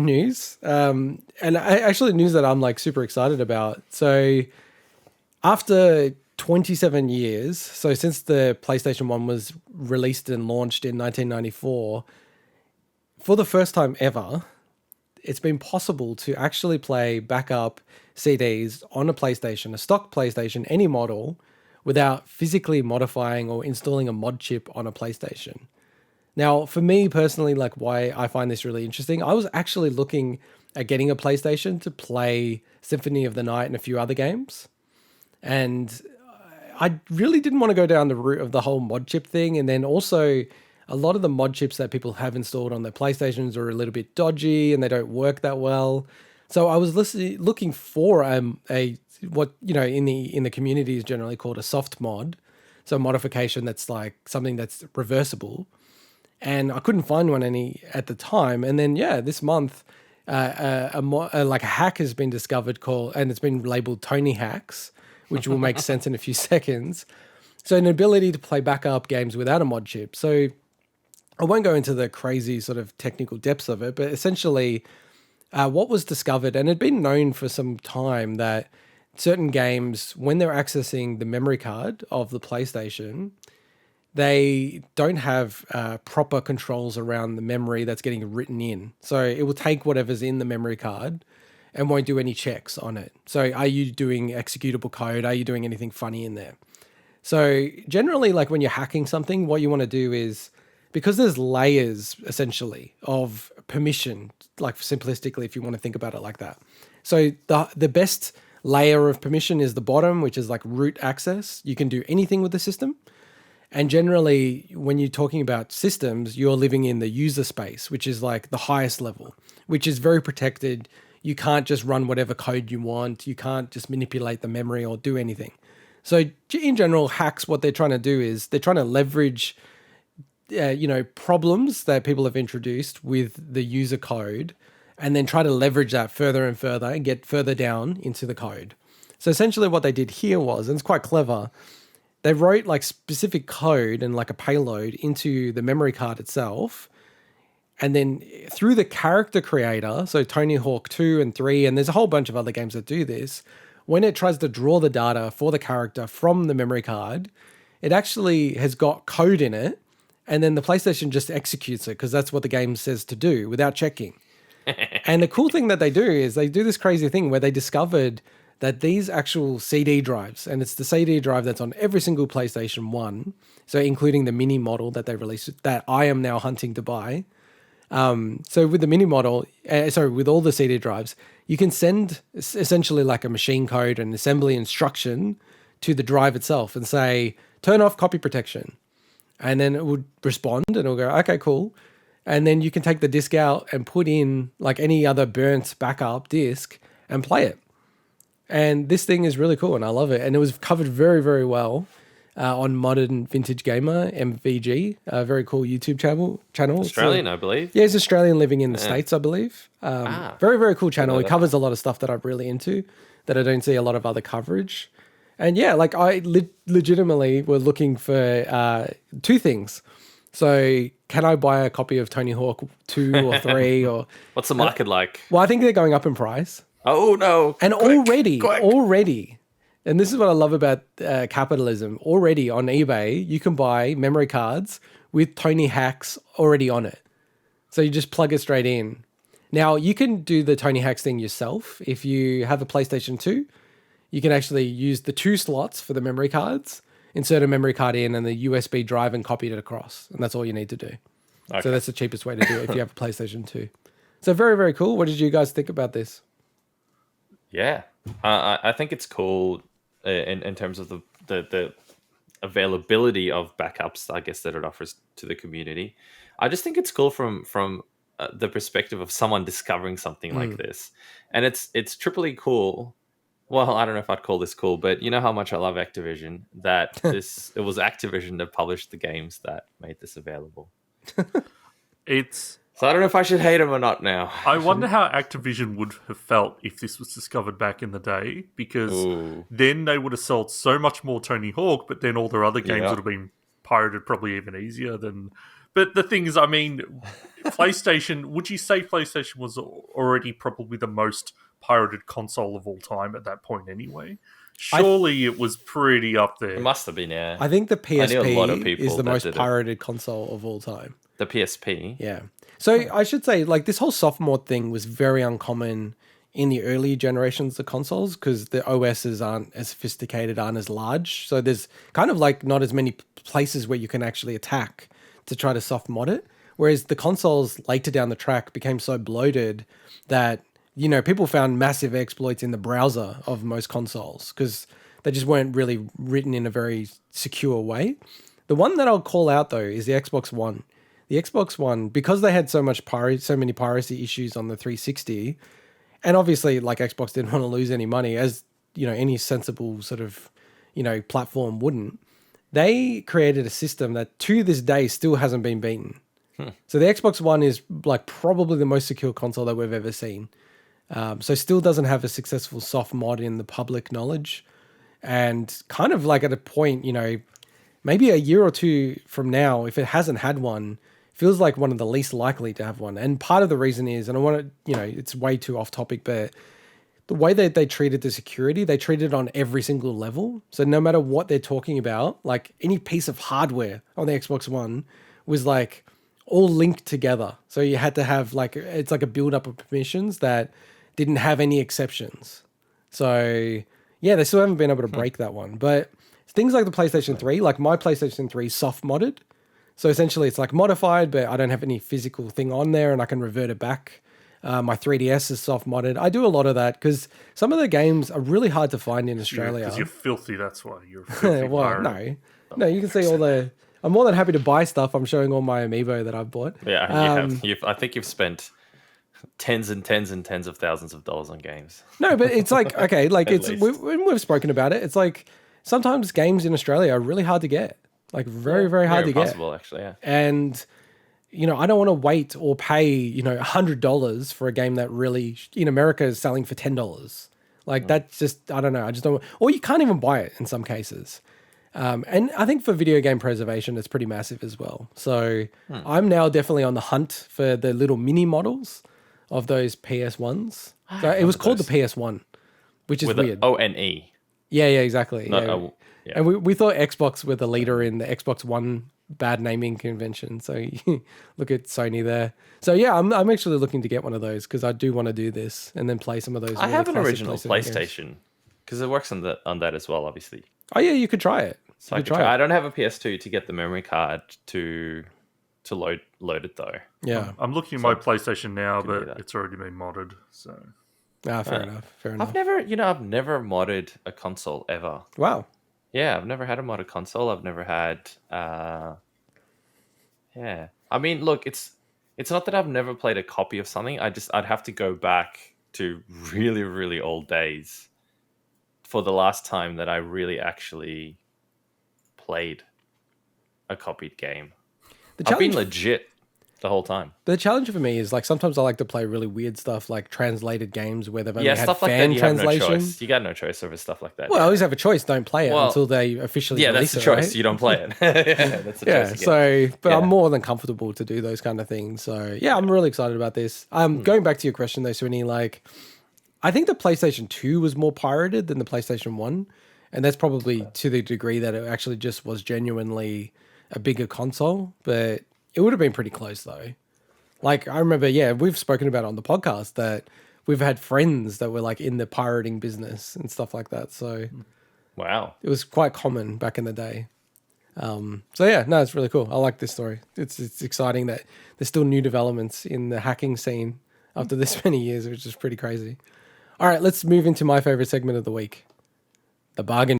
news, actually news that I'm like super excited about. So after 27 years, so since the PlayStation 1 was released and launched in 1994, for the first time ever, it's been possible to actually play backup CDs on a PlayStation, a stock PlayStation, any model, without physically modifying or installing a mod chip on a PlayStation. Now, for me personally, like why I find this really interesting, I was actually looking at getting a PlayStation to play Symphony of the Night and a few other games. And I really didn't want to go down the route of the whole mod chip thing. And then also, a lot of the mod chips that people have installed on their PlayStations are a little bit dodgy and they don't work that well. So I was looking for a what in the community is generally called a soft mod, so a modification that's like something that's reversible. And I couldn't find one any at the time. And then this month, like a hack has been discovered and it's been labeled tonyhax, which will make sense in a few seconds. So an ability to play backup games without a mod chip. So I won't go into the crazy sort of technical depths of it, but essentially what was discovered, and it had been known for some time, that certain games, when they're accessing the memory card of the PlayStation, they don't have proper controls around the memory that's getting written in. So it will take whatever's in the memory card and won't do any checks on it. So are you doing executable code? Are you doing anything funny in there? So generally, like when you're hacking something, what you want to do is, because there's layers essentially of permission, like simplistically, if you want to think about it like that. So the best layer of permission is the bottom, which is like root access. You can do anything with the system. And generally, when you're talking about systems, you're living in the user space, which is like the highest level, which is very protected. You can't just run whatever code you want. You can't just manipulate the memory or do anything. So in general, hacks, what they're trying to do is they're trying to leverage, problems that people have introduced with the user code, and then try to leverage that further and further and get further down into the code. So essentially what they did here was, and it's quite clever, they wrote like specific code and like a payload into the memory card itself. And then through the character creator, so Tony Hawk 2 and 3, and there's a whole bunch of other games that do this, when it tries to draw the data for the character from the memory card, it actually has got code in it. And then the PlayStation just executes it because that's what the game says to do without checking. And the cool thing that they do is they do this crazy thing where they discovered that these actual CD drives, and it's the CD drive that's on every single PlayStation 1, so including the mini model that they released, that I am now hunting to buy. So with the mini model, with all the CD drives, you can send essentially like a machine code and assembly instruction to the drive itself and say, turn off copy protection. And then it would respond and it'll go, okay, cool. And then you can take the disk out and put in like any other burnt backup disk and play it. And this thing is really cool and I love it. And it was covered very, very well on Modern Vintage Gamer, MVG, a very cool YouTube channel. Australian, I believe. Yeah, he's Australian living in the States, I believe. Very, very cool channel. He covers a lot of stuff that I'm really into that I don't see a lot of other coverage. And yeah, like I legitimately were looking for two things. So can I buy a copy of Tony Hawk 2 or 3? Or what's the market like? Well, I think they're going up in price. Oh, no. And already, and this is what I love about capitalism, already on eBay, you can buy memory cards with tonyhax already on it. So you just plug it straight in. Now, you can do the tonyhax thing yourself. If you have a PlayStation 2, you can actually use the 2 slots for the memory cards, insert a memory card in and the USB drive and copy it across. And that's all you need to do. Okay. So that's the cheapest way to do it if you have a PlayStation 2. So very, very cool. What did you guys think about this? Yeah, I think it's cool in terms of the availability of backups, I guess, that it offers to the community. I just think it's cool from the perspective of someone discovering something like this. And it's triply cool. Well, I don't know if I'd call this cool, but you know how much I love Activision, that it was Activision that published the games that made this available. So I don't know if I should hate them or not now. I wonder how Activision would have felt if this was discovered back in the day, because then they would have sold so much more Tony Hawk, but then all their other games would have been pirated probably even easier than But the thing is, I mean, PlayStation, would you say PlayStation was already probably the most pirated console of all time at that point anyway? Surely it was pretty up there. It must have been, yeah. I think the knew a lot of PSP people is the that most did it. pirated console of all time. The PSP. Yeah. So I should say, like, this whole Softmod thing was very uncommon in the early generations of consoles because the OSes aren't as sophisticated, aren't as large. So there's kind of like not as many places where you can actually attack to try to soft mod it. Whereas the consoles later down the track became so bloated that, you know, people found massive exploits in the browser of most consoles because they just weren't really written in a very secure way. The one that I'll call out though is the Xbox One. The Xbox One, because they had so many piracy issues on the 360, and obviously like Xbox didn't want to lose any money, as you know, any sensible sort of, you know, platform wouldn't. They created a system that to this day still hasn't been beaten. So the Xbox One is like probably the most secure console that we've ever seen. So still doesn't have a successful soft mod in the public knowledge, and kind of like at a point, you know, maybe a year or two from now, if it hasn't had one, feels like one of the least likely to have one. And part of the reason is, and I want to, you know, it's way too off topic, but the way that they treated the security, they treated it on every single level. So no matter what they're talking about, like any piece of hardware on the Xbox One was like all linked together. So you had to have like, it's like a build up of permissions that didn't have any exceptions. So yeah, they still haven't been able to break that one. But things like the PlayStation 3, like my PlayStation 3 soft modded. So essentially it's like modified, but I don't have any physical thing on there and I can revert it back. My 3DS is soft modded. I do a lot of that because some of the games are really hard to find in Australia. Because you're filthy, that's why. You're a filthy well, pirate. No, you can see all the... I'm more than happy to buy stuff. I'm showing all my amiibo that I've bought. Yeah, I think you've spent tens and tens and tens of thousands of dollars on games. No, but it's like, okay, like At least. when we've spoken about it, it's like sometimes games in Australia are really hard to get. Like very, very hard to get. Impossible, actually, yeah. And, you know, I don't want to wait or pay, you know, $100 for a game that really in America is selling for $10. Like that's just, I don't know. I just don't, or you can't even buy it in some cases. And I think for video game preservation, it's pretty massive as well. So I'm now definitely on the hunt for the little mini models of those PS1s. So it was called the PS1, which is weird. ONE. Yeah, exactly. Yeah. And we thought Xbox were the leader in the Xbox One bad naming convention. So you look at Sony there. So yeah, I'm actually looking to get one of those because I do want to do this and then play some of those. I really have an classic original PlayStation because it works on that as well, obviously. Oh yeah, you could try it. So I could try. I don't have a PS2 to get the memory card to load it though. Yeah, I'm looking at my PlayStation now, but it's already been modded. So fair enough. I've never modded a console ever. Wow. Yeah, I've never had a modded console. I've never had. Yeah, I mean, look, it's not that I've never played a copy of something. I'd have to go back to really, really old days for the last time that I really actually played a copied game. I've been legit the whole time. The challenge for me is like sometimes I like to play really weird stuff like translated games where they've only had stuff like fan that, you have translation. no choice. You got no choice over stuff like that. Well, I always have a choice. Don't play it until they officially release that's the choice. Right? You don't play it. That's the choice. So, but I'm more than comfortable to do those kind of things. So yeah, I'm really excited about this. Going back to your question though, Swinny, like I think the PlayStation 2 was more pirated than the PlayStation 1. And that's probably to the degree that it actually just was genuinely a bigger console. But it would have been pretty close though. Like, I remember, we've spoken about it on the podcast that we've had friends that were like in the pirating business and stuff like that. So, wow, it was quite common back in the day. It's really cool. I like this story. It's exciting that there's still new developments in the hacking scene after this many years, which is pretty crazy. All right, let's move into my favorite segment of the week, the bargain